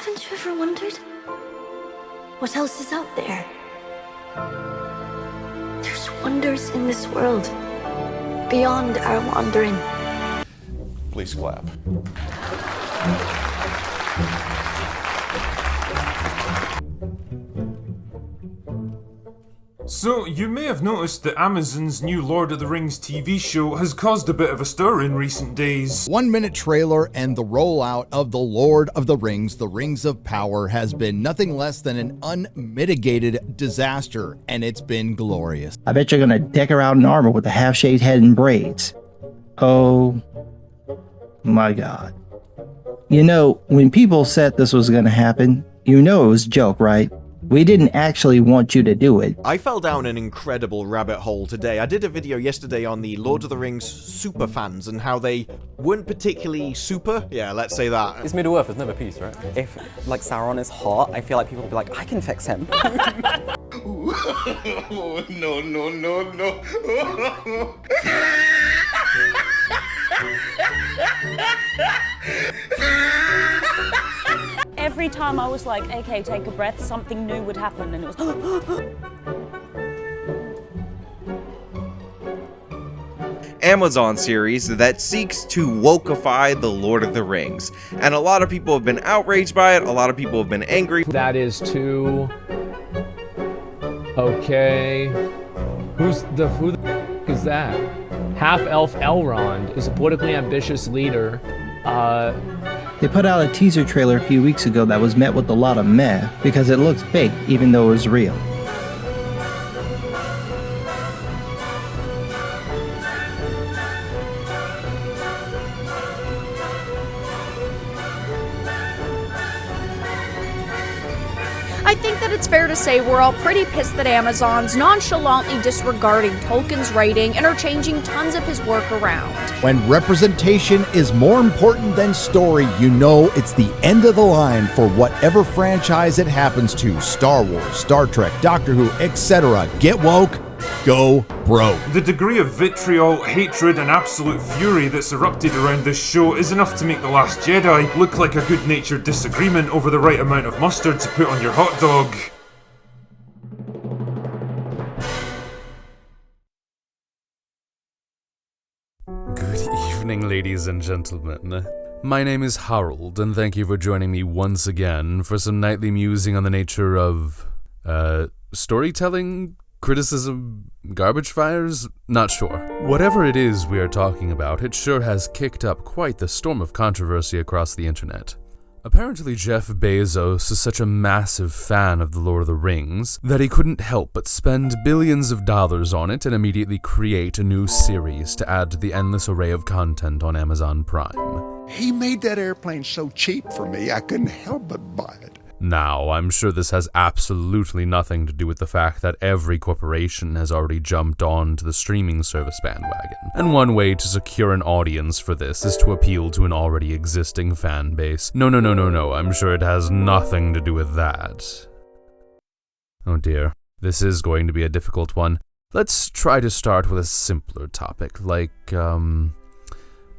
Haven't you ever wondered what else is out there? There's wonders in this world beyond our wandering. Please clap. So, you may have noticed that Amazon's new Lord of the Rings TV show has caused a bit of a stir in recent days. 1-minute trailer and the rollout of the Lord of the Rings of Power has been nothing less than an unmitigated disaster, and it's been glorious. I bet you're gonna deck her out in armor with a half-shaved head and braids. Oh my god. You know, when people said this was gonna happen, you know it was a joke, right? We didn't actually want you to do it. I fell down an incredible rabbit hole today. I did a video yesterday on the Lord of the Rings super fans and how they weren't particularly super. Yeah, let's say that. It's Middle Earth, there's never peace, right? If, like, Sauron is hot, I feel like people will be like, I can fix him. No, no, no, no. Every time I was like, okay, take a breath, something new would happen, and it was Amazon series that seeks to wokeify the Lord of the Rings. And a lot of people have been outraged by it, a lot of people have been angry. That is too... Okay... Who the is that? Half-elf Elrond is a politically ambitious leader. They put out a teaser trailer a few weeks ago that was met with a lot of meh because it looks fake even though it was real. I think that it's fair to say we're all pretty pissed that Amazon's nonchalantly disregarding Tolkien's writing and are changing tons of his work around. When representation is more important than story, you know it's the end of the line for whatever franchise it happens to. Star Wars, Star Trek, Doctor Who, etc. Get woke, go broke. The degree of vitriol, hatred, and absolute fury that's erupted around this show is enough to make The Last Jedi look like a good-natured disagreement over the right amount of mustard to put on your hot dog. Good evening, ladies and gentlemen. My name is Harold, and thank you for joining me once again for some nightly musing on the nature of, storytelling? Criticism? Garbage fires? Not sure. Whatever it is we are talking about, it sure has kicked up quite the storm of controversy across the internet. Apparently Jeff Bezos is such a massive fan of The Lord of the Rings that he couldn't help but spend billions of dollars on it and immediately create a new series to add to the endless array of content on Amazon Prime. He made that airplane so cheap for me, I couldn't help but buy it. Now, I'm sure this has absolutely nothing to do with the fact that every corporation has already jumped on to the streaming service bandwagon, and one way to secure an audience for this is to appeal to an already existing fan base. No, I'm sure it has nothing to do with that. Oh dear, this is going to be a difficult one. Let's try to start with a simpler topic, like,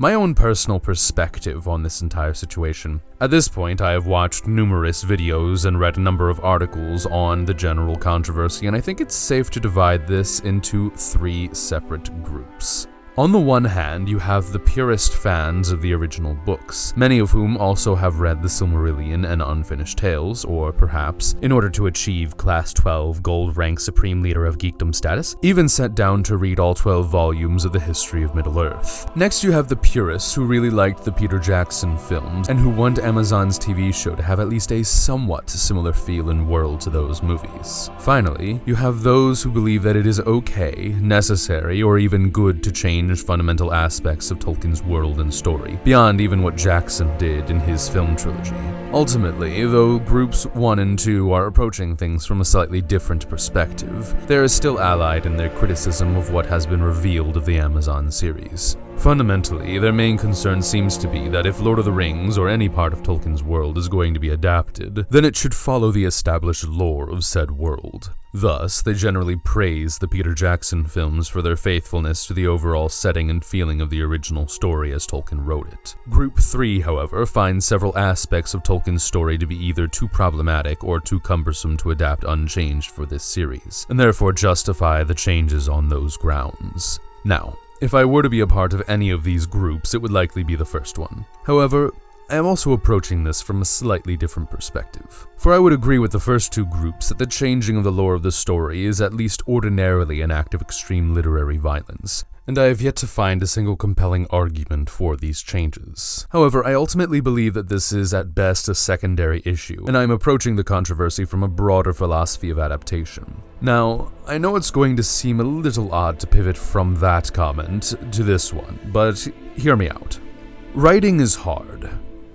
my own personal perspective on this entire situation. At this point, I have watched numerous videos and read a number of articles on the general controversy, and I think it's safe to divide this into 3 separate groups. On the one hand, you have the purist fans of the original books, many of whom also have read the Silmarillion and Unfinished Tales, or perhaps, in order to achieve Class 12 Gold Rank Supreme Leader of Geekdom status, even sat down to read all 12 volumes of the history of Middle-earth. Next, you have the purists who really liked the Peter Jackson films, and who want Amazon's TV show to have at least a somewhat similar feel and world to those movies. Finally, you have those who believe that it is okay, necessary, or even good to change fundamental aspects of Tolkien's world and story, beyond even what Jackson did in his film trilogy. Ultimately, though groups 1 and 2 are approaching things from a slightly different perspective, they are still allied in their criticism of what has been revealed of the Amazon series. Fundamentally, their main concern seems to be that if Lord of the Rings or any part of Tolkien's world is going to be adapted, then it should follow the established lore of said world. Thus, they generally praise the Peter Jackson films for their faithfulness to the overall setting and feeling of the original story as Tolkien wrote it. Group 3, however, finds several aspects of Tolkien's story to be either too problematic or too cumbersome to adapt unchanged for this series, and therefore justify the changes on those grounds. Now, if I were to be a part of any of these groups, it would likely be the first one. However, I am also approaching this from a slightly different perspective. For I would agree with the first two groups that the changing of the lore of the story is at least ordinarily an act of extreme literary violence, and I have yet to find a single compelling argument for these changes. However, I ultimately believe that this is at best a secondary issue, and I am approaching the controversy from a broader philosophy of adaptation. Now, I know it's going to seem a little odd to pivot from that comment to this one, but hear me out. Writing is hard.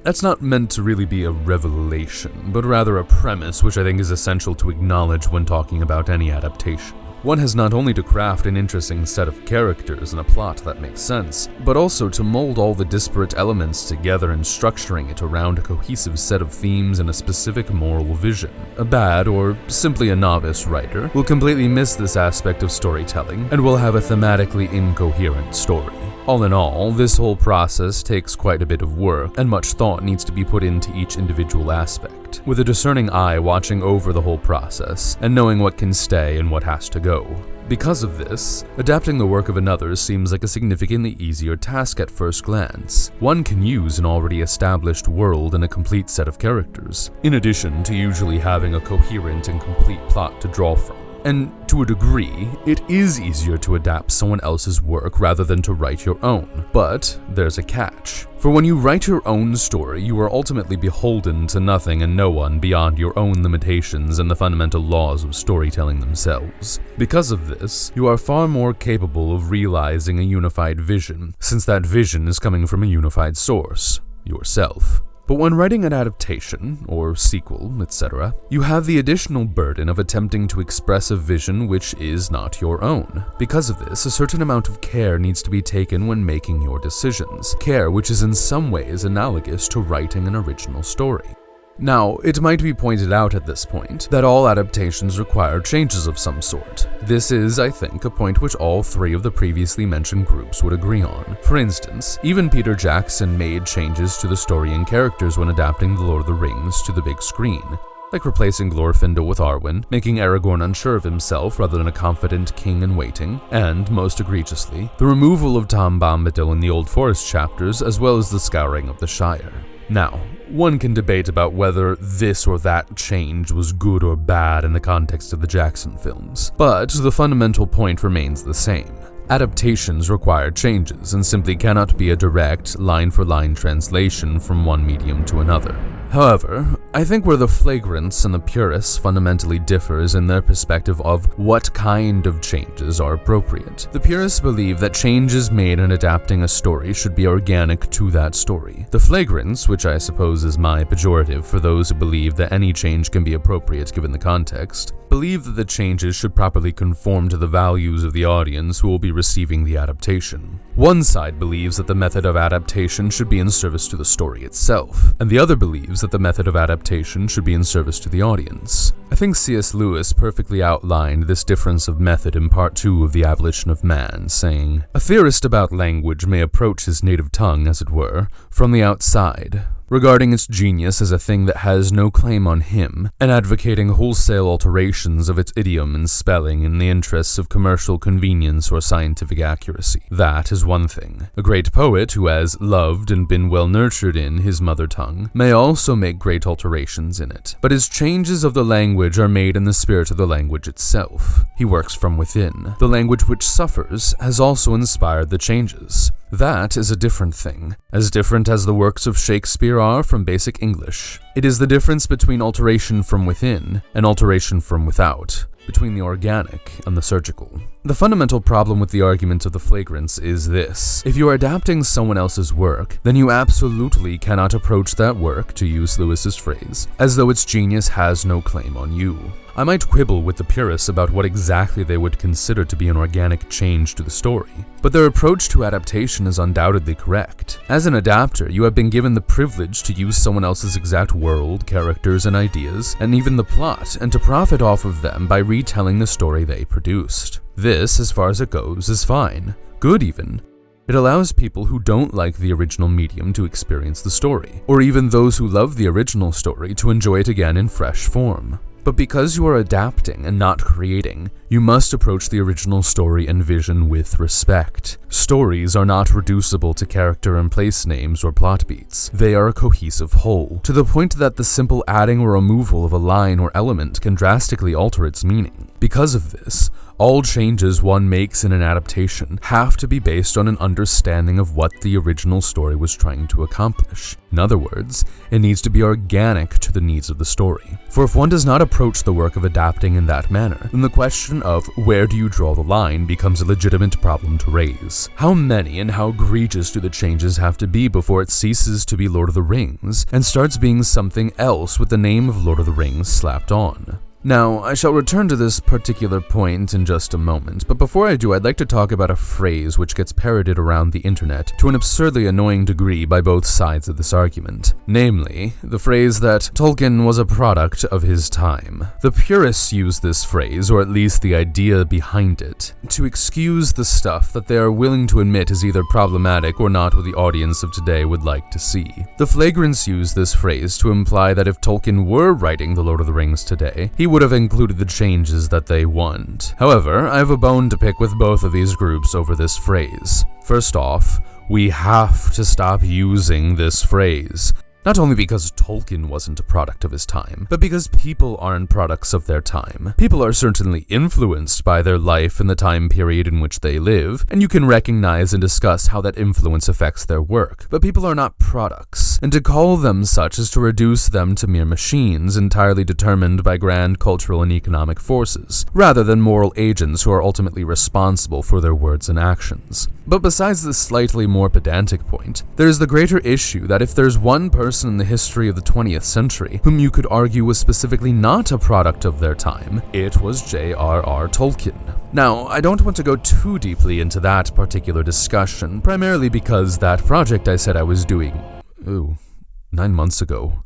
That's not meant to really be a revelation, but rather a premise which I think is essential to acknowledge when talking about any adaptation. One has not only to craft an interesting set of characters and a plot that makes sense, but also to mold all the disparate elements together and structuring it around a cohesive set of themes and a specific moral vision. A bad, or simply a novice writer, will completely miss this aspect of storytelling and will have a thematically incoherent story. All in all, this whole process takes quite a bit of work, and much thought needs to be put into each individual aspect, with a discerning eye watching over the whole process, and knowing what can stay and what has to go. Because of this, adapting the work of another seems like a significantly easier task at first glance. One can use an already established world and a complete set of characters, in addition to usually having a coherent and complete plot to draw from. And to a degree, it is easier to adapt someone else's work rather than to write your own. But there's a catch. For when you write your own story, you are ultimately beholden to nothing and no one beyond your own limitations and the fundamental laws of storytelling themselves. Because of this, you are far more capable of realizing a unified vision, since that vision is coming from a unified source, yourself. But when writing an adaptation, or sequel, etc., you have the additional burden of attempting to express a vision which is not your own. Because of this, a certain amount of care needs to be taken when making your decisions, care which is in some ways analogous to writing an original story. Now, it might be pointed out at this point that all adaptations require changes of some sort. This is, I think, a point which all three of the previously mentioned groups would agree on. For instance, even Peter Jackson made changes to the story and characters when adapting The Lord of the Rings to the big screen, like replacing Glorfindel with Arwen, making Aragorn unsure of himself rather than a confident king in waiting, and, most egregiously, the removal of Tom Bombadil in the Old Forest chapters as well as the Scouring of the Shire. Now, one can debate about whether this or that change was good or bad in the context of the Jackson films, but the fundamental point remains the same. Adaptations require changes and simply cannot be a direct, line-for-line translation from one medium to another. However, I think where the flagrants and the purists fundamentally differ is in their perspective of what kind of changes are appropriate. The purists believe that changes made in adapting a story should be organic to that story. The flagrants, which I suppose is my pejorative for those who believe that any change can be appropriate given the context, believe that the changes should properly conform to the values of the audience who will be receiving the adaptation. One side believes that the method of adaptation should be in service to the story itself, and the other believes that the method of adaptation should be in service to the audience. I think C.S. Lewis perfectly outlined this difference of method in Part 2 of The Abolition of Man, saying, "A theorist about language may approach his native tongue, as it were, from the outside, regarding its genius as a thing that has no claim on him, and advocating wholesale alterations of its idiom and spelling in the interests of commercial convenience or scientific accuracy. That is one thing. A great poet who has loved and been well nurtured in his mother tongue may also make great alterations in it, but his changes of the language are made in the spirit of the language itself. He works from within. The language which suffers has also inspired the changes. That is a different thing, as different as the works of Shakespeare are from basic English. It is the difference between alteration from within and alteration from without, between the organic and the surgical. The fundamental problem with the argument of the flagrants is this: if you are adapting someone else's work, then you absolutely cannot approach that work, to use Lewis's phrase, as though its genius has no claim on you. I might quibble with the purists about what exactly they would consider to be an organic change to the story, but their approach to adaptation is undoubtedly correct. As an adapter, you have been given the privilege to use someone else's exact world, characters, and ideas, and even the plot, and to profit off of them by retelling the story they produced. This, as far as it goes, is fine. Good even. It allows people who don't like the original medium to experience the story, or even those who love the original story to enjoy it again in fresh form. But because you are adapting and not creating, you must approach the original story and vision with respect. Stories are not reducible to character and place names or plot beats. They are a cohesive whole, to the point that the simple adding or removal of a line or element can drastically alter its meaning. Because of this, all changes one makes in an adaptation have to be based on an understanding of what the original story was trying to accomplish. In other words, it needs to be organic to the needs of the story. For if one does not approach the work of adapting in that manner, then the question of where do you draw the line becomes a legitimate problem to raise. How many and how egregious do the changes have to be before it ceases to be Lord of the Rings and starts being something else with the name of Lord of the Rings slapped on? Now, I shall return to this particular point in just a moment, but before I do, I'd like to talk about a phrase which gets parroted around the internet to an absurdly annoying degree by both sides of this argument. Namely, the phrase that Tolkien was a product of his time. The purists use this phrase, or at least the idea behind it, to excuse the stuff that they are willing to admit is either problematic or not what the audience of today would like to see. The flagrants use this phrase to imply that if Tolkien were writing The Lord of the Rings today, he would have included the changes that they want. However, I have a bone to pick with both of these groups over this phrase. First off, we have to stop using this phrase. Not only because Tolkien wasn't a product of his time, but because people aren't products of their time. People are certainly influenced by their life and the time period in which they live, and you can recognize and discuss how that influence affects their work. But people are not products, and to call them such is to reduce them to mere machines entirely determined by grand cultural and economic forces, rather than moral agents who are ultimately responsible for their words and actions. But besides this slightly more pedantic point, there's the greater issue that if there's one person in the history of the 20th century whom you could argue was specifically not a product of their time, it was J.R.R. Tolkien. Now, I don't want to go too deeply into that particular discussion, primarily because that project I said I was doing, 9 months ago.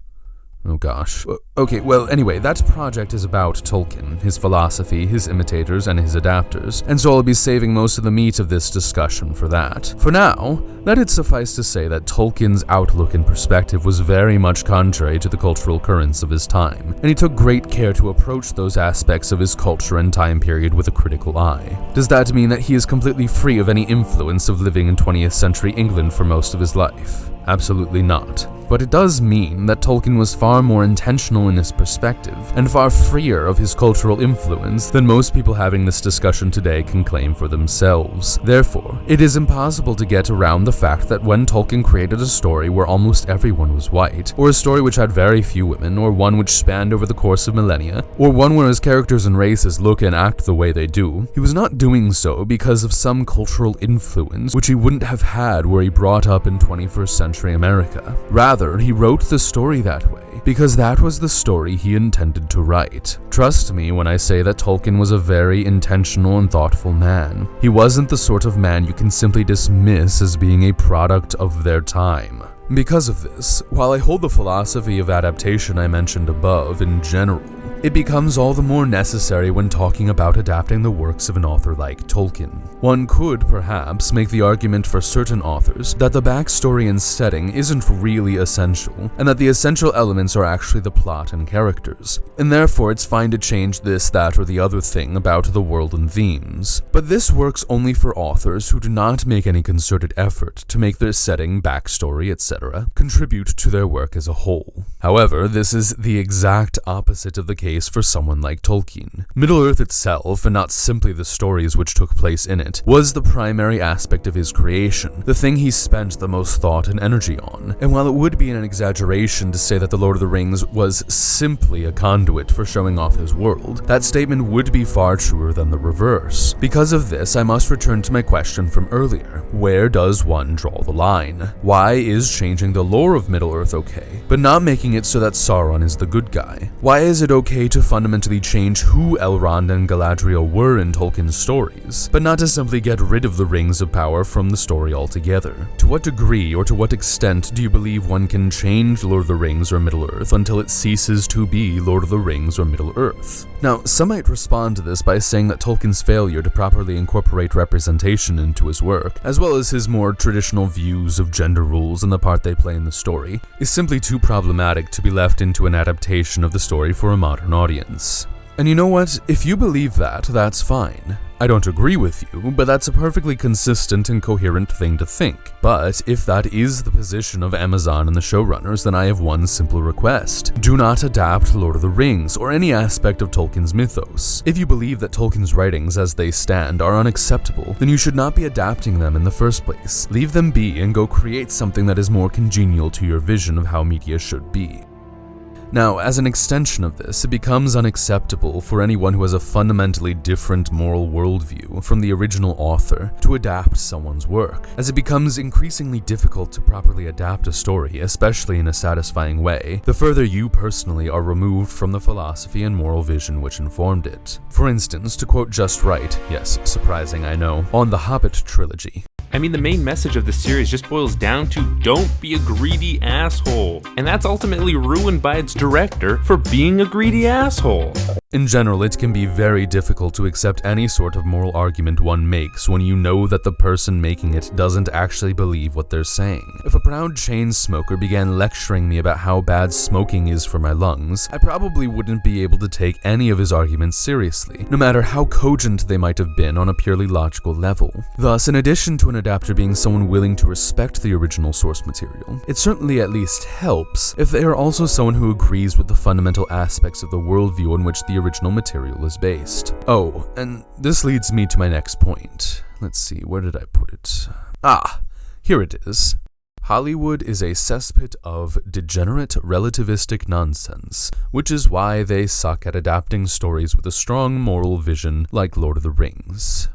Oh gosh. Okay, well, anyway, that project is about Tolkien, his philosophy, his imitators, and his adapters, and so I'll be saving most of the meat of this discussion for that. For now, let it suffice to say that Tolkien's outlook and perspective was very much contrary to the cultural currents of his time, and he took great care to approach those aspects of his culture and time period with a critical eye. Does that mean that he is completely free of any influence of living in 20th century England for most of his life? Absolutely not. But it does mean that Tolkien was far more intentional in his perspective, and far freer of his cultural influence than most people having this discussion today can claim for themselves. Therefore, it is impossible to get around the fact that when Tolkien created a story where almost everyone was white, or a story which had very few women, or one which spanned over the course of millennia, or one where his characters and races look and act the way they do, he was not doing so because of some cultural influence which he wouldn't have had were he brought up in 21st century America. Rather, he wrote the story that way because that was the story he intended to write. Trust me when I say that Tolkien was a very intentional and thoughtful man. He wasn't the sort of man you can simply dismiss as being a product of their time. Because of this, while I hold the philosophy of adaptation I mentioned above in general, it becomes all the more necessary when talking about adapting the works of an author like Tolkien. One could, perhaps, make the argument for certain authors that the backstory and setting isn't really essential, and that the essential elements are actually the plot and characters, and therefore it's fine to change this, that, or the other thing about the world and themes. But this works only for authors who do not make any concerted effort to make their setting, backstory, etc. contribute to their work as a whole. However, this is the exact opposite of the case for someone like Tolkien. Middle-earth itself, and not simply the stories which took place in it, was the primary aspect of his creation, the thing he spent the most thought and energy on. And while it would be an exaggeration to say that The Lord of the Rings was simply a conduit for showing off his world, that statement would be far truer than the reverse. Because of this, I must return to my question from earlier. Where does one draw the line? Why is changing the lore of Middle-earth okay, but not making it so that Sauron is the good guy? Why is it okay okay to fundamentally change who Elrond and Galadriel were in Tolkien's stories, but not to simply get rid of the Rings of Power from the story altogether. To what degree or to what extent do you believe one can change Lord of the Rings or Middle-earth until it ceases to be Lord of the Rings or Middle-earth? Now, some might respond to this by saying that Tolkien's failure to properly incorporate representation into his work, as well as his more traditional views of gender roles and the part they play in the story, is simply too problematic to be left into an adaptation of the story for a modern audience. And you know what? If you believe that, that's fine. I don't agree with you, but that's a perfectly consistent and coherent thing to think. But if that is the position of Amazon and the showrunners, then I have one simple request. Do not adapt Lord of the Rings or any aspect of Tolkien's mythos. If you believe that Tolkien's writings as they stand are unacceptable, then you should not be adapting them in the first place. Leave them be and go create something that is more congenial to your vision of how media should be. Now, as an extension of this, it becomes unacceptable for anyone who has a fundamentally different moral worldview from the original author to adapt someone's work, as it becomes increasingly difficult to properly adapt a story, especially in a satisfying way, the further you personally are removed from the philosophy and moral vision which informed it. For instance, to quote Just Right, yes, surprising I know, on the Hobbit trilogy. I mean, the main message of the series just boils down to don't be a greedy asshole. And that's ultimately ruined by its director for being a greedy asshole. In general, it can be very difficult to accept any sort of moral argument one makes when you know that the person making it doesn't actually believe what they're saying. If a proud chain smoker began lecturing me about how bad smoking is for my lungs, I probably wouldn't be able to take any of his arguments seriously, no matter how cogent they might have been on a purely logical level. Thus, in addition to an adapter being someone willing to respect the original source material, it certainly at least helps if they are also someone who agrees with the fundamental aspects of the worldview on which the original material is based. Oh, and this leads me to my next point. Let's see, where did I put it? Ah, here it is. Hollywood is a cesspit of degenerate relativistic nonsense, which is why they suck at adapting stories with a strong moral vision like Lord of the Rings.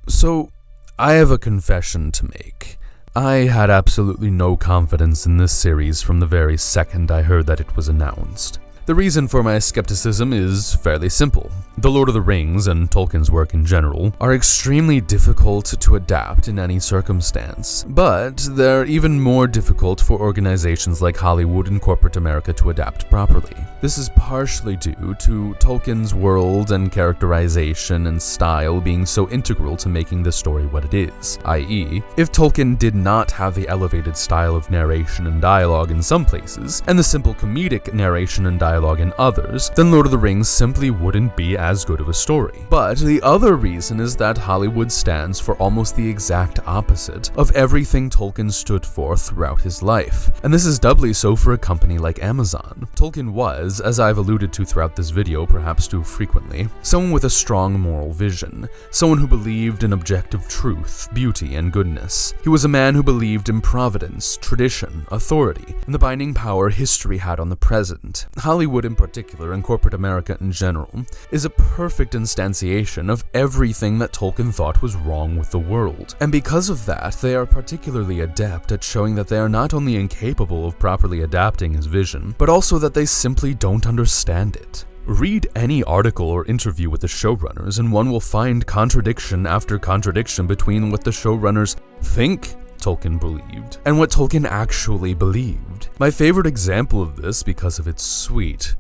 So, I have a confession to make. I had absolutely no confidence in this series from the very second I heard that it was announced. The reason for my skepticism is fairly simple. The Lord of the Rings, and Tolkien's work in general, are extremely difficult to adapt in any circumstance, but they're even more difficult for organizations like Hollywood and corporate America to adapt properly. This is partially due to Tolkien's world and characterization and style being so integral to making the story what it is, i.e., if Tolkien did not have the elevated style of narration and dialogue in some places, and the simple comedic narration and dialogue in others, then Lord of the Rings simply wouldn't be as good of a story. But the other reason is that Hollywood stands for almost the exact opposite of everything Tolkien stood for throughout his life, and this is doubly so for a company like Amazon. Tolkien was, as I've alluded to throughout this video perhaps too frequently, someone with a strong moral vision, someone who believed in objective truth, beauty, and goodness. He was a man who believed in providence, tradition, authority, and the binding power history had on the present. Hollywood in particular, and corporate America in general, is a perfect instantiation of everything that Tolkien thought was wrong with the world. And because of that, they are particularly adept at showing that they are not only incapable of properly adapting his vision, but also that they simply don't understand it. Read any article or interview with the showrunners and one will find contradiction after contradiction between what the showrunners think Tolkien believed and what Tolkien actually believed. My favorite example of this, because of its sweet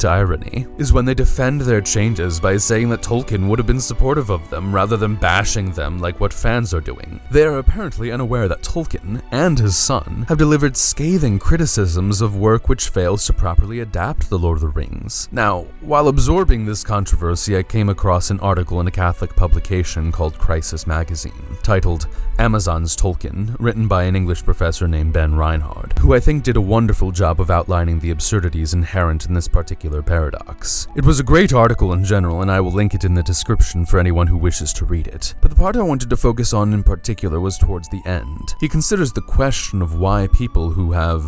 irony, is when they defend their changes by saying that Tolkien would have been supportive of them rather than bashing them like what fans are doing. They are apparently unaware that Tolkien and his son have delivered scathing criticisms of work which fails to properly adapt The Lord of the Rings. Now, while absorbing this controversy, I came across an article in a Catholic publication called Crisis Magazine, titled Amazon's Tolkien, written by an English professor named Ben Reinhard, who I think did a wonderful job of outlining the absurdities inherent in this particular paradox. It was a great article in general, and I will link it in the description for anyone who wishes to read it. But the part I wanted to focus on in particular was towards the end. He considers the question of why people who have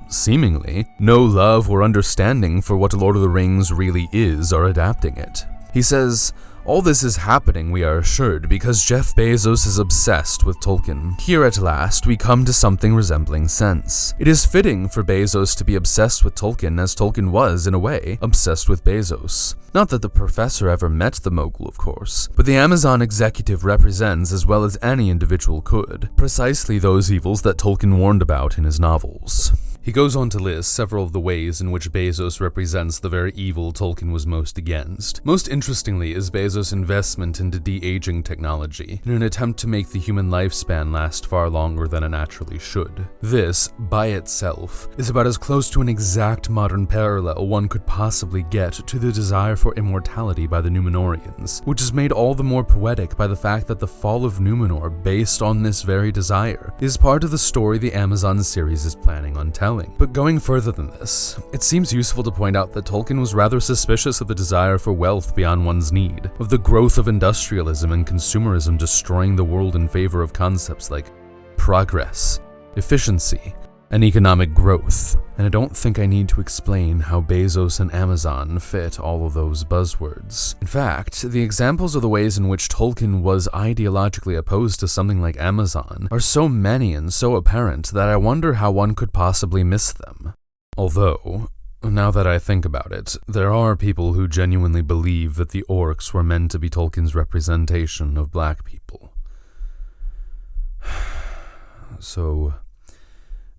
seemingly no love or understanding for what Lord of the Rings really is are adapting it. He says, All this is happening, we are assured, because Jeff Bezos is obsessed with Tolkien. Here at last, we come to something resembling sense. It is fitting for Bezos to be obsessed with Tolkien, as Tolkien was, in a way, obsessed with Bezos. Not that the professor ever met the mogul, of course, but the Amazon executive represents, as well as any individual could, precisely those evils that Tolkien warned about in his novels. He goes on to list several of the ways in which Bezos represents the very evil Tolkien was most against. Most interestingly is Bezos' investment into de-aging technology, in an attempt to make the human lifespan last far longer than it naturally should. This, by itself, is about as close to an exact modern parallel one could possibly get to the desire for immortality by the Númenóreans, which is made all the more poetic by the fact that the fall of Númenor, based on this very desire, is part of the story the Amazon series is planning on telling. But going further than this, it seems useful to point out that Tolkien was rather suspicious of the desire for wealth beyond one's need, of the growth of industrialism and consumerism destroying the world in favor of concepts like progress, efficiency, and economic growth. And I don't think I need to explain how Bezos and Amazon fit all of those buzzwords. In fact, the examples of the ways in which Tolkien was ideologically opposed to something like Amazon are so many and so apparent that I wonder how one could possibly miss them. Although, now that I think about it, there are people who genuinely believe that the orcs were meant to be Tolkien's representation of black people. So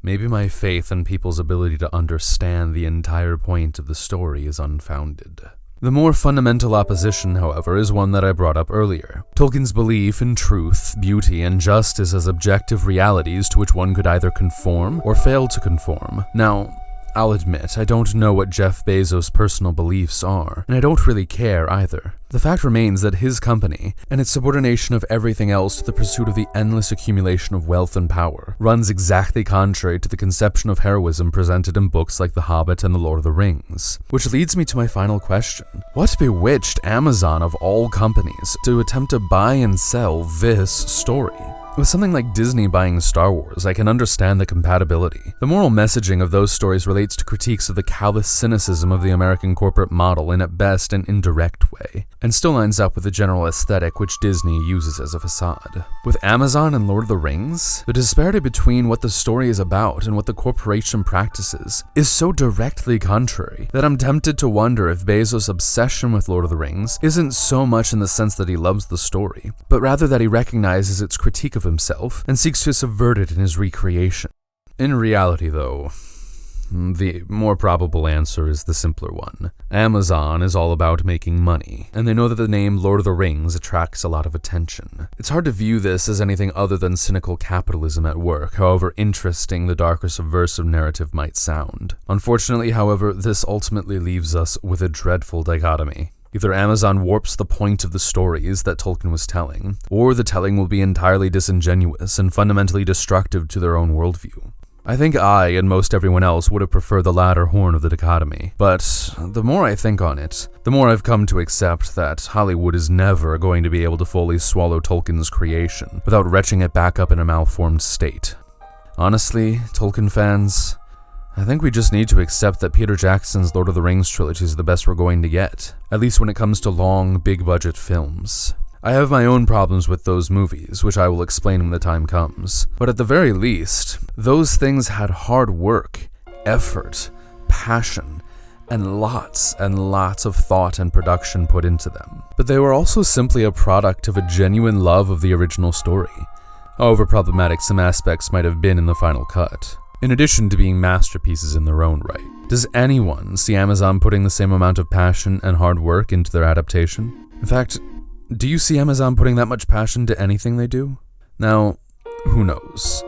maybe my faith in people's ability to understand the entire point of the story is unfounded. The more fundamental opposition, however, is one that I brought up earlier. Tolkien's belief in truth, beauty, and justice as objective realities to which one could either conform or fail to conform. Now, I'll admit, I don't know what Jeff Bezos' personal beliefs are, and I don't really care either. The fact remains that his company, and its subordination of everything else to the pursuit of the endless accumulation of wealth and power, runs exactly contrary to the conception of heroism presented in books like The Hobbit and The Lord of the Rings. Which leads me to my final question. What bewitched Amazon of all companies to attempt to buy and sell this story? With something like Disney buying Star Wars, I can understand the compatibility. The moral messaging of those stories relates to critiques of the callous cynicism of the American corporate model in at best an indirect way, and still lines up with the general aesthetic which Disney uses as a facade. With Amazon and Lord of the Rings, the disparity between what the story is about and what the corporation practices is so directly contrary that I'm tempted to wonder if Bezos' obsession with Lord of the Rings isn't so much in the sense that he loves the story, but rather that he recognizes its critique of himself and seeks to subvert it in his recreation. In reality, though, the more probable answer is the simpler one. Amazon is all about making money, and they know that the name Lord of the Rings attracts a lot of attention. It's hard to view this as anything other than cynical capitalism at work, however interesting the darker subversive narrative might sound. Unfortunately, however, this ultimately leaves us with a dreadful dichotomy. Either Amazon warps the point of the stories that Tolkien was telling, or the telling will be entirely disingenuous and fundamentally destructive to their own worldview. I think I, and most everyone else, would have preferred the latter horn of the dichotomy, but the more I think on it, the more I've come to accept that Hollywood is never going to be able to fully swallow Tolkien's creation without retching it back up in a malformed state. Honestly, Tolkien fans, I think we just need to accept that Peter Jackson's Lord of the Rings trilogy is the best we're going to get, at least when it comes to long, big-budget films. I have my own problems with those movies, which I will explain when the time comes, but at the very least, those things had hard work, effort, passion, and lots of thought and production put into them. But they were also simply a product of a genuine love of the original story, however problematic some aspects might have been in the final cut. In addition to being masterpieces in their own right, does anyone see Amazon putting the same amount of passion and hard work into their adaptation? In fact, do you see Amazon putting that much passion to anything they do? Now, who knows?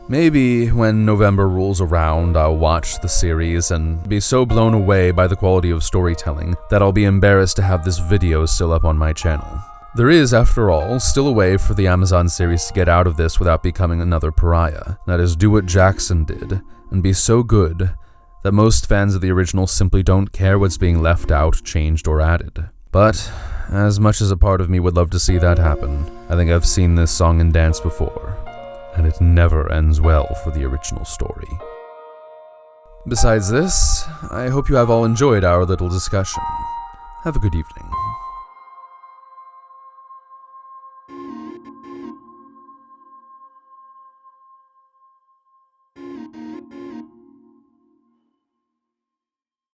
Maybe when November rolls around, I'll watch the series and be so blown away by the quality of storytelling that I'll be embarrassed to have this video still up on my channel. There is, after all, still a way for the Amazon series to get out of this without becoming another pariah. That is, do what Jackson did, and be so good that most fans of the original simply don't care what's being left out, changed, or added. But, as much as a part of me would love to see that happen, I think I've seen this song and dance before, and it never ends well for the original story. Besides this, I hope you have all enjoyed our little discussion. Have a good evening.